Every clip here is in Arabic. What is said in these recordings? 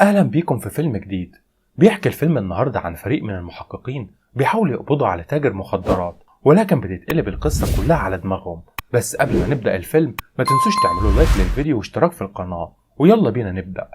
أهلا بيكم في فيلم جديد. بيحكي الفيلم النهاردة عن فريق من المحققين بيحاولوا يقبضوا على تاجر مخدرات، ولكن بتتقلب القصة كلها على دماغهم. بس قبل ما نبدأ الفيلم ما تنسوش تعملوا لايك للفيديو واشتراك في القناة، ويلا بينا نبدأ.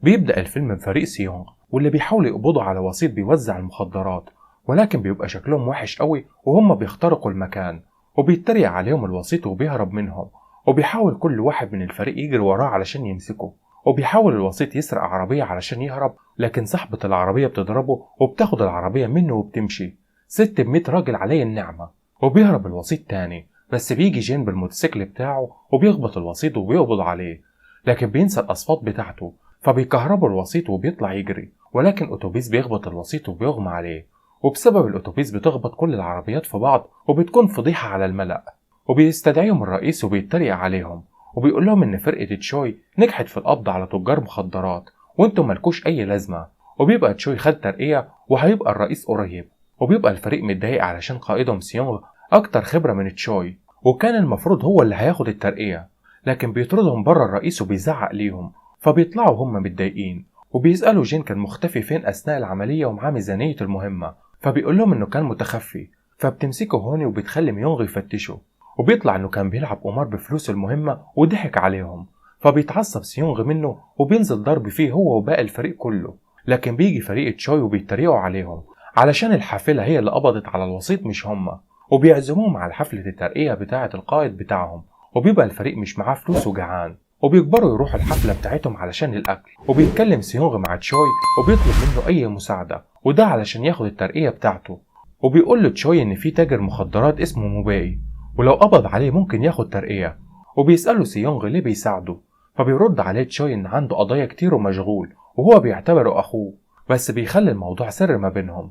بيبدأ الفيلم من فريق سيونغ واللي بيحاولوا يقبضوا على وسيط بيوزع المخدرات، ولكن بيبقى شكلهم وحش قوي وهم بيخترقوا المكان، وبيتريق عليهم الوسيط وبيهرب منهم، وبيحاول كل واحد من الفريق يجري وراه علشان يمسكه. وبيحاول الوسيط يسرق عربية علشان يهرب، لكن صاحبة العربية بتضربه وبتاخد العربية منه وبتمشي. ست ب100 راجل عليه النعمة. وبيهرب الوسيط تاني، بس بيجي جين بالموتوسيكل بتاعه وبيخبط الوسيط وبيقبض عليه، لكن بينسى الأصوات بتاعته، فبيكهربوا الوسيط وبيطلع يجري، ولكن أتوبيس بيخبط الوسيط وبيغمى عليه، وبسبب الأتوبيس بتخبط كل العربيات في بعض وبتكون فضيحة على الملأ. وبيستدعيهم الرئيس وبيتريق عليهم، وبيقول لهم ان فرقة تشوي نجحت في القبض على تجار مخدرات وانتم ملكوش اي لازمة. وبيبقى تشوي خد ترقية وهيبقى الرئيس قريب، وبيبقى الفريق متضايق علشان قائدهم سيونغ اكتر خبرة من تشوي، وكان المفروض هو اللي هياخد الترقية، لكن بيطردهم بره الرئيس وبيزعق ليهم، فبيطلعوا هم متضايقين. وبيسألوا جين كان مختفي فين اثناء العملية ومعاه ميزانية المهمة، فبيقول لهم انه كان متخفي، فبتمسكه هوني وبتخلي ميونغ يفتشه، وبيطلع انه كان بيلعب قمار بفلوس المهمة وضحك عليهم، فبيتعصب سيونغ منه وبينزل ضرب فيه هو وباقي الفريق كله. لكن بيجي فريق تشوي وبيتريقوا عليهم علشان الحافلة هي اللي قبضت على الوسيط مش هما، وبيعزموهم على حفلة الترقية بتاعة القائد بتاعهم. وبيبقى الفريق مش معاه فلوس وجعان، وبيجبروا يروحوا الحفلة بتاعتهم علشان الأكل. وبيتكلم سيونغ مع تشوي وبيطلب منه أي مساعدة، وده علشان ياخد الترقية بتاعته. وبيقول له تشوي إن في تاجر مخدرات اسمه موباي، ولو قبض عليه ممكن ياخد ترقية. وبيسأله سيونغ ليه بيساعده، فبيرد عليه تشوي إن عنده قضايا كتير ومشغول وهو بيعتبره أخوه، بس بيخلي الموضوع سر ما بينهم.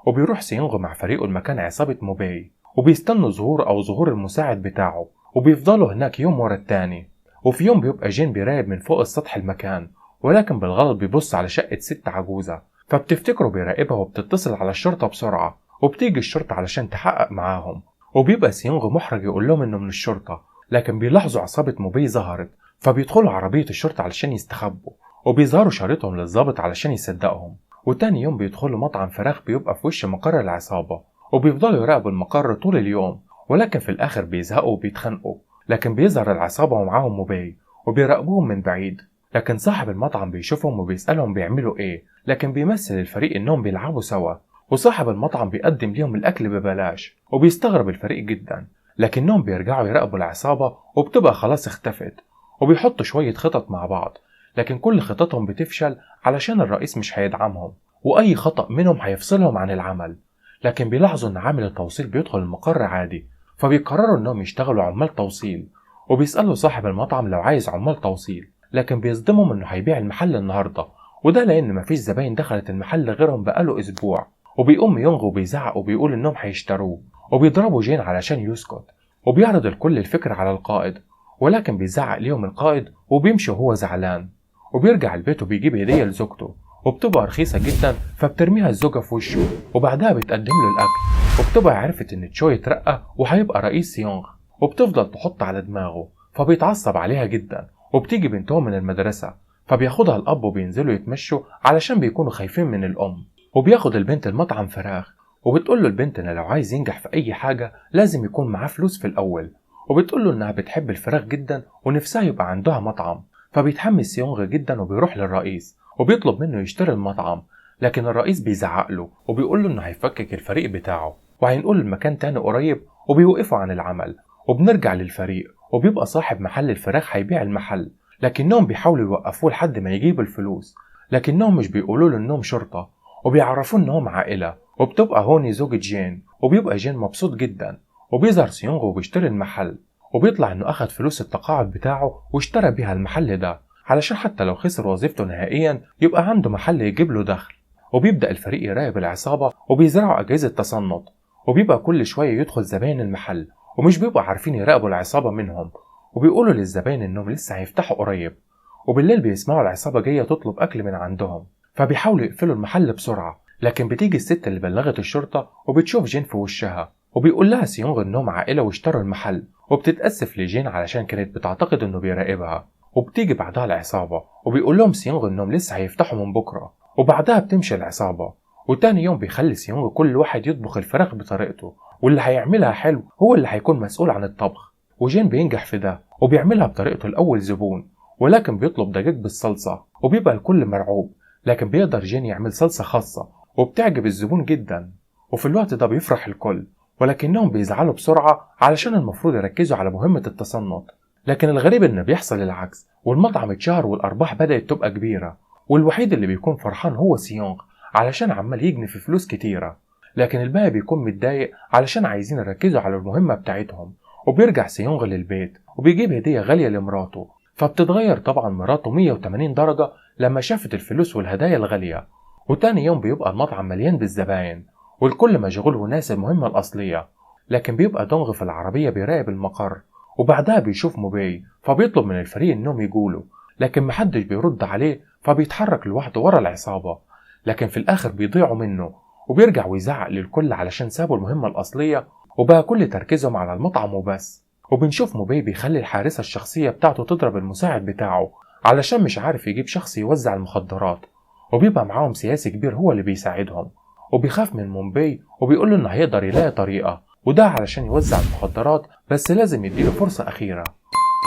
وبيروح سيونغ مع فريقه المكان عصابة موباي، وبيستنوا ظهور المساعد بتاعه، وبيفضلوا هناك يوم ورا التاني. وفي يوم بيبقى جين بيراقب من فوق السطح المكان، ولكن بالغلط بيبص على شقة ست عجوزة، فبتفتكره بيراقبها وبتتصل على الشرطة بسرعة، وبتيجي الشرطة علشان تحقق معاهم. وبيبقى سيونغ محرج يقول لهم انه من الشرطة، لكن بيلاحظوا عصابة موباي ظهرت، فبيدخلوا عربية الشرطة علشان يستخبوا، وبيظهروا شريطهم للضابط علشان يصدقهم. وتاني يوم بيدخلوا مطعم فراخ بيبقى في وش مقر العصابة، وبيفضلوا يراقبوا المقر طول اليوم، ولكن في الآخر بيزهقوا وبيتخانقوا. لكن بيظهر العصابة ومعاهم موباي وبيراقبوهم من بعيد، لكن صاحب المطعم بيشوفهم وبيسألهم بيعملوا ايه، لكن بيمثل الفريق انهم بيلعبوا سوا. وصاحب المطعم بيقدم ليهم الأكل ببلاش، وبيستغرب الفريق جدا، لكنهم بيرجعوا يراقبوا العصابة وبتبقى خلاص اختفت. وبيحطوا شوية خطط مع بعض، لكن كل خططهم بتفشل علشان الرئيس مش هيدعمهم، وأي خطأ منهم هيفصلهم عن العمل. لكن بيلاحظوا إن عامل التوصيل بيدخل المقر عادي، فبيقرروا إنهم يشتغلوا عمال توصيل. وبيسألوا صاحب المطعم لو عايز عمال توصيل، لكن بيصدمهم إنه هيبيع المحل النهاردة، وده لأن مفيش زباين دخلت المحل غيرهم بقاله أسبوع. وبيقوم يونغ وبيزعق وبيقول انهم هيشتروه، وبيضربوا جين علشان يسكت، وبيعرض الكل الفكرة على القائد، ولكن بيزعق ليهم القائد وبيمشي وهو زعلان. وبيرجع البيت وبيجيب هدية لزوجته، وبتبقى رخيصة جدا، فبترميها الزوجة في وشه، وبعدها بتقدم له الأكل. وبتبقى عرفت إن تشوي اترقى وهيبقى رئيس سيونغ، وبتفضل تحط على دماغه، فبيتعصب عليها جدا. وبتيجي بنتهم من المدرسة، فبياخدها الأب وبينزلوا يتمشوا علشان بيكونوا خايفين من الأم. وبياخد البنت المطعم فراخ، وبتقول له البنت ان لو عايز ينجح في اي حاجة لازم يكون معاه فلوس في الاول. وبتقول له انها بتحب الفراخ جدا ونفسها يبقى عندها مطعم، فبيتحمس سيونغ جدا وبيروح للرئيس وبيطلب منه يشتري المطعم، لكن الرئيس بيزعق له وبيقول له انه هيفكك الفريق بتاعه وهينقل المكان تاني قريب، وبيوقفوا عن العمل. وبنرجع للفريق، وبيبقى صاحب محل الفراخ هيبيع المحل، لكنهم بيحاولوا يوقفوه لحد ما يجيب الفلوس، لكنهم مش بيقولوا له انهم شرطة، وبيعرفوا انهم عائلة. وبتبقى هوني زوجة جين، وبيبقى جين مبسوط جدا. وبيظهر سيونغ وبيشتري المحل، وبيطلع انه اخد فلوس التقاعد بتاعه واشترى بيها المحل ده علشان حتى لو خسر وظيفته نهائيا يبقى عنده محل يجيب له دخل. وبيبدأ الفريق يراقب العصابة وبيزرعوا أجهزة تصنت، وبيبقى كل شوية يدخل زباين المحل ومش بيبقوا عارفين يراقبوا العصابة منهم، وبيقولوا للزباين انهم لسه هيفتحوا قريب. وبالليل بيسمعوا العصابة جاية تطلب أكل من عندهم، فبيحاولوا يقفلوا المحل بسرعة، لكن بتيجي الست اللي بلغت الشرطة وبتشوف جين في وشها، وبيقول لها سيونغ انهم عائلة واشتروا المحل، وبتتأسف لجين علشان كانت بتعتقد انه بيراقبها. وبتيجي بعدها العصابة وبيقول لهم سيونغ إنهم لسه هيفتحوا من بكرة، وبعدها بتمشي العصابة. وتاني يوم بيخلي سيونغ كل واحد يطبخ الفراخ بطريقته، واللي هيعملها حلو هو اللي هيكون مسؤول عن الطبخ. وجين بينجح في ده وبيعملها بطريقته الأول زبون، ولكن بيطلب دجاج بالصلصة وبيبقى الكل مرعوب. لكن بيقدر جين يعمل صلصة خاصة وبتعجب الزبون جدا، وفي الوقت ده بيفرح الكل، ولكنهم بيزعلوا بسرعة علشان المفروض يركزوا على مهمة التصنت. لكن الغريب إن بيحصل العكس، والمطعم اتشهر والأرباح بدأت تبقى كبيرة، والوحيد اللي بيكون فرحان هو سيونغ علشان عمال يجني في فلوس كتيرة. لكن الباقي بيكون متضايق علشان عايزين يركزوا على المهمة بتاعتهم. وبيرجع سيونغ للبيت وبيجيب هدية غالية لمراته، فبتتغير طبعا مراته 180 درجة لما شافت الفلوس والهدايا الغالية. وتاني يوم بيبقى المطعم مليان بالزباين والكل مشغول وناسي المهمة الأصلية. لكن بيبقى دونغ في العربية بيراقب المقر، وبعدها بيشوف موباي فبيطلب من الفريق انهم يجولوا، لكن محدش بيرد عليه فبيتحرك لوحده ورا العصابة. لكن في الآخر بيضيعوا منه، وبيرجع ويزعق للكل علشان سابوا المهمة الأصلية وبقى كل تركيزهم على المطعم وبس. وبنشوف موباي بيخلي الحارسة الشخصية بتاعته تضرب المساعد بتاعه علشان مش عارف يجيب شخص يوزع المخدرات، وبيبقى معاهم سياسي كبير هو اللي بيساعدهم. وبيخاف من مومباي وبيقول له انه هيقدر يلاقي طريقة، وده علشان يوزع المخدرات بس لازم يديله فرصة أخيرة.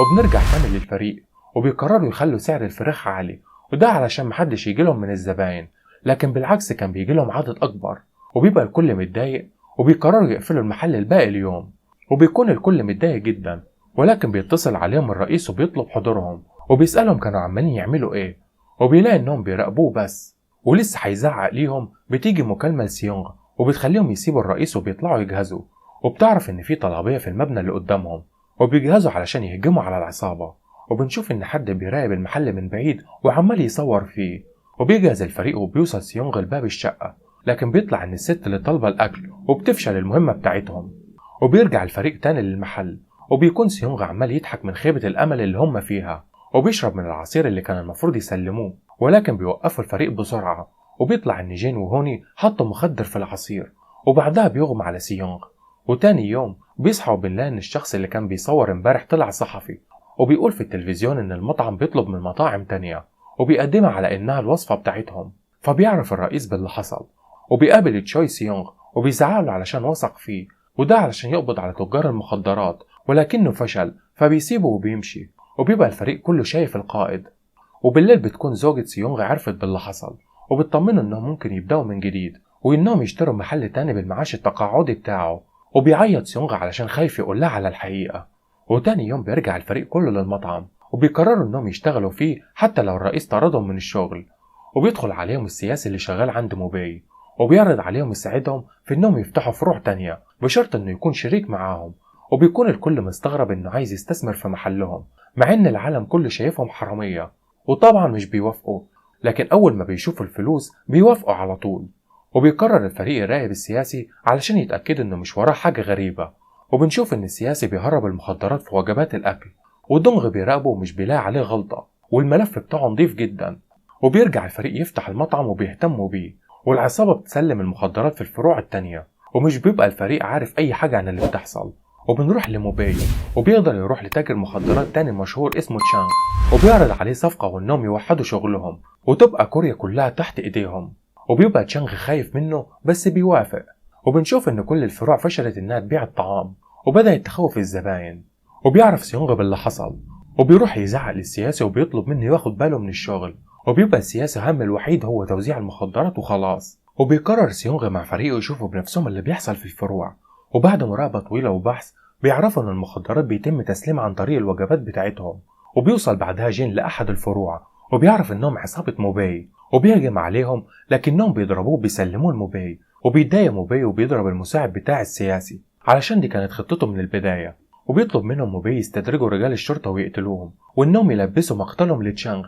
وبنرجع تاني للفريق وبيقرروا يخلوا سعر الفراخ عالي، وده علشان محدش يجيلهم من الزباين، لكن بالعكس كان بيجيلهم عدد أكبر. وبيبقى الكل متضايق وبيقرروا يقفلوا المحل الباقي اليوم، وبيكون الكل متضايق جدا. ولكن بيتصل عليهم الرئيس وبيطلب حضورهم وبيسألهم كانوا عمالين يعملوا ايه، وبيلاقي انهم بيراقبوه بس. ولسه هيزعق ليهم بتيجي مكالمة لسيونغ وبتخليهم يسيبوا الرئيس وبيطلعوا يجهزوا. وبتعرف ان في طلبية في المبنى اللي قدامهم وبيجهزوا علشان يهجموا على العصابة. وبنشوف ان حد بيراقب المحل من بعيد وعمال يصور فيه. وبيجهز الفريق وبيوصل سيونغ لباب الشقة، لكن بيطلع ان الست اللي طالبة الاكل وبتفشل المهمة بتاعتهم. وبيرجع الفريق تاني للمحل، وبيكون سيونغ عمال يضحك من خيبة الامل اللي هم فيها، وبيشرب من العصير اللي كان المفروض يسلموه، ولكن بيوقفوا الفريق بسرعة. وبيطلع ان جين وهوني حطوا مخدر في العصير، وبعدها بيغمى على سيونغ. وتاني يوم بيصحوا وبنلاقي ان الشخص اللي كان بيصور امبارح طلع صحفي، وبيقول في التلفزيون ان المطعم بيطلب من مطاعم تانية وبيقدمها على انها الوصفة بتاعتهم. فبيعرف الرئيس باللي حصل، وبيقابل تشوي سيونغ وبيزعله علشان وثق فيه، وده علشان يقبض على تجار المخدرات، ولكنه فشل فبيسيبه وبيمشي. وبيبقى الفريق كله شايف القائد. وبالليل بتكون زوجة سيونغ عرفت باللي حصل وبتطمنه انهم ممكن يبدأوا من جديد وانهم يشتروا محل تاني بالمعاش التقاعدي بتاعه. وبيعيط سيونغ علشان خايف يقول لها على الحقيقة. وتاني يوم بيرجع الفريق كله للمطعم وبيقرروا انهم يشتغلوا فيه حتى لو الرئيس طردهم من الشغل. وبيدخل عليهم السياسي اللي شغال عند موباي وبيعرض عليهم يساعدهم في انهم يفتحوا فروع تانية بشرط انه يكون شريك معاهم. وبيكون الكل مستغرب انه عايز يستثمر في محلهم مع ان العالم كله شايفهم حرامية، وطبعا مش بيوافقوا. لكن اول ما بيشوفوا الفلوس بيوافقوا على طول. وبيقرر الفريق يراقب السياسي علشان يتأكد انه مش وراه حاجة غريبة. وبنشوف ان السياسي بيهرب المخدرات في وجبات الاكل، ودونغ بيراقبه ومش بيلاقي عليه غلطة، والملف بتاعه نضيف جدا. وبيرجع الفريق يفتح المطعم وبيهتموا بيه، والعصابة بتسلم المخدرات في الفروع التانية، ومش بيبقى الفريق عارف اي حاجة عن اللي بتحصل. وبنروح لموباي وبيقدر يروح لتاجر مخدرات تاني مشهور اسمه تشانغ، وبيعرض عليه صفقة وانهم يوحدوا شغلهم وتبقى كوريا كلها تحت ايديهم. وبيبقى تشانغ خايف منه بس بيوافق. وبنشوف ان كل الفروع فشلت انها تبيع الطعام وبدأت تخوف الزباين. وبيعرف سيونغ باللي حصل وبيروح يزعق للسياسي وبيطلب منه ياخد باله من الشغل. وبيبقى السياسي هم الوحيد هو توزيع المخدرات وخلاص. وبيقرر سيونغ مع فريقه يشوفوا بنفسهم اللي بيحصل في الفروع. وبعد مراقبة طويلة وبحث بيعرفوا ان المخدرات بيتم تسليمها عن طريق الوجبات بتاعتهم. وبيوصل بعدها جين لأحد الفروع وبيعرف انهم عصابة موباي وبيهجم عليهم، لكنهم بيضربوه بيسلموه لموباي. وبيتضايق موباي وبيضرب المساعد بتاع السياسي علشان دي كانت خطته من البداية. وبيطلب منهم موباي يستدرجوا رجال الشرطة ويقتلوهم وانهم يلبسوا مقتلهم لتشانغ.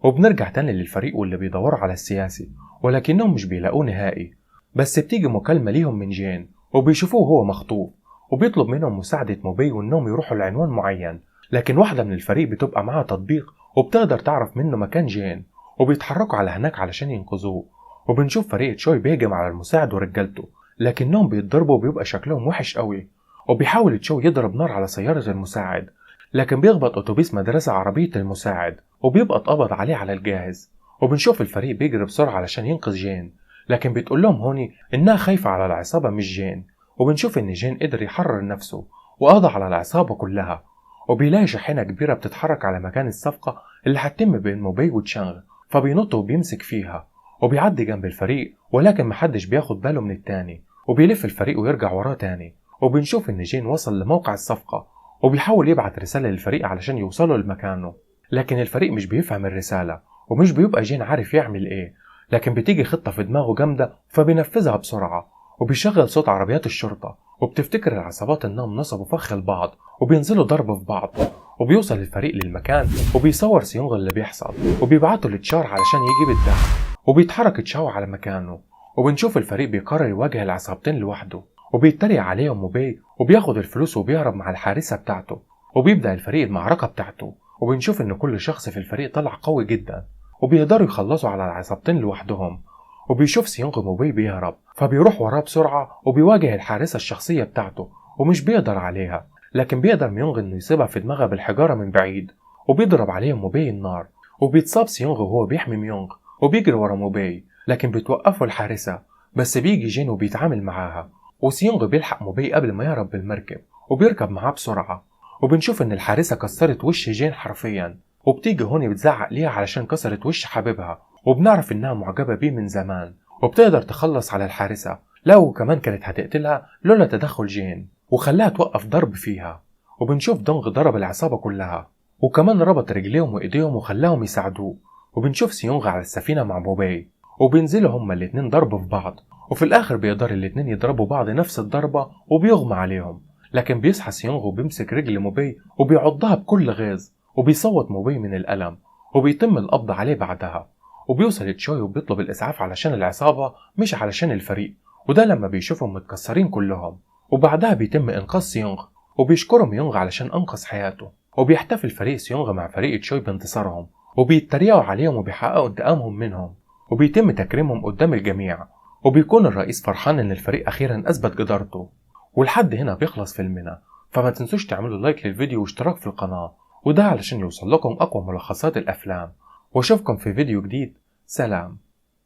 وبنرجع تاني للفريق واللي بيدوروا على السياسي ولكنهم مش بيلاقوه نهائي. بس بتيجي مكالمة ليهم من جين وبيشوفوه هو مخطوف، وبيطلب منهم مساعدة موباي وانهم يروحوا لعنوان معين. لكن واحدة من الفريق بتبقى معاها تطبيق وبتقدر تعرف منه مكان جين وبيتحركوا على هناك علشان ينقذوه. وبنشوف فريق تشوي بيهجم على المساعد ورجالته لكنهم بيتضربوا وبيبقى شكلهم وحش قوي. وبيحاول تشوي يضرب نار على سيارة المساعد لكن بيخبط أتوبيس مدرسة عربية المساعد وبيبقى اتقبض عليه على الجاهز. وبنشوف الفريق بيجري بسرعة علشان ينقذ جين، لكن بتقول لهم هوني إنها خايفة على العصابة مش جين. وبنشوف إن جين قدر يحرر نفسه وقضى على العصابة كلها. وبيلاقي شاحنة كبيرة بتتحرك على مكان الصفقة اللي هتتم بين موبي وتشانغ، فبينط وبيمسك فيها وبيعدي جنب الفريق، ولكن محدش بياخد باله من التاني. وبيلف الفريق ويرجع وراه تاني. وبنشوف إن جين وصل لموقع الصفقة وبيحاول يبعت رسالة للفريق علشان يوصلوا لمكانه، لكن الفريق مش بيفهم الرسالة ومش بيبقى جين عارف يعمل ايه. لكن بتيجي خطة في دماغه جامدة فبينفذها بسرعة. وبيشغل صوت عربيات الشرطة وبتفتكر العصابات انهم نصبوا فخ لبعض وبينزلوا ضرب في بعض. وبيوصل الفريق للمكان وبيصور سيونغ اللي بيحصل وبيبعته لتشار علشان يجيب الدعم. وبيتحرك تشاو على مكانه. وبنشوف الفريق بيقرر يواجه العصابتين لوحده وبيتريق عليهم موبي وبياخد الفلوس وبيهرب مع الحارسة بتاعته. وبيبدأ الفريق المعركة بتاعته. وبنشوف ان كل شخص في الفريق طلع قوي جدا وبيقدروا يخلصوا على العصابتين لوحدهم. وبيشوف سيونغ موبي بيهرب فبيروح وراه بسرعة وبيواجه الحارسة الشخصية بتاعته ومش بيقدر عليها، لكن بيقدر ميونغ انه يسيبها في دماغها بالحجارة من بعيد. وبيضرب عليهم موبي النار وبيتصاب سيونغ وهو بيحمي ميونغ وبيجري ورا موبي، لكن بتوقفه الحارسة. بس بيجي جين وبيتعامل معاها وسيونغ بيلحق موبي قبل ما يهرب بالمركب وبيركب معاه بسرعة. وبنشوف ان الحارسة كسرت وش جين حرفيا، وبتيجي هوني بتزعق ليها علشان كسرت وش حبيبها، وبنعرف انها معجبة بيه من زمان وبتقدر تخلص على الحارسة. لو كمان كانت هتقتلها لولا تدخل جين وخلاها توقف ضرب فيها. وبنشوف دونغ ضرب العصابة كلها وكمان ربط رجليهم وايديهم وخلاهم يساعدوه. وبنشوف سيونغ على السفينة مع موبي وبينزلوا هما الاتنين ضرب في بعض، وفي الاخر بيقدر الاتنين يضربوا بعض نفس الضربة وبيغمى عليهم. لكن بيصحى سيونغ وبيمسك رجل موبي وبيعضها بكل غيظ وبيصوت موبي من الألم، وبيتم القبض عليه بعدها. وبيوصل تشوي وبيطلب الإسعاف علشان العصابة مش علشان الفريق، وده لما بيشوفهم متكسرين كلهم. وبعدها بيتم إنقاذ سيونغ وبيشكرهم يونغ علشان أنقذ حياته. وبيحتفل فريق سيونغ مع فريق تشوي بانتصارهم وبيتريقوا عليهم وبيحققوا انتقامهم منهم، وبيتم تكريمهم قدام الجميع. وبيكون الرئيس فرحان إن الفريق أخيرا أثبت جدارته. ولحد هنا بيخلص فيلمنا، فما تنسوش تعملوا لايك للفيديو واشتراك في القناة، وده علشان يوصل لكم أقوى ملخصات الأفلام. واشوفكم في فيديو جديد. سلام.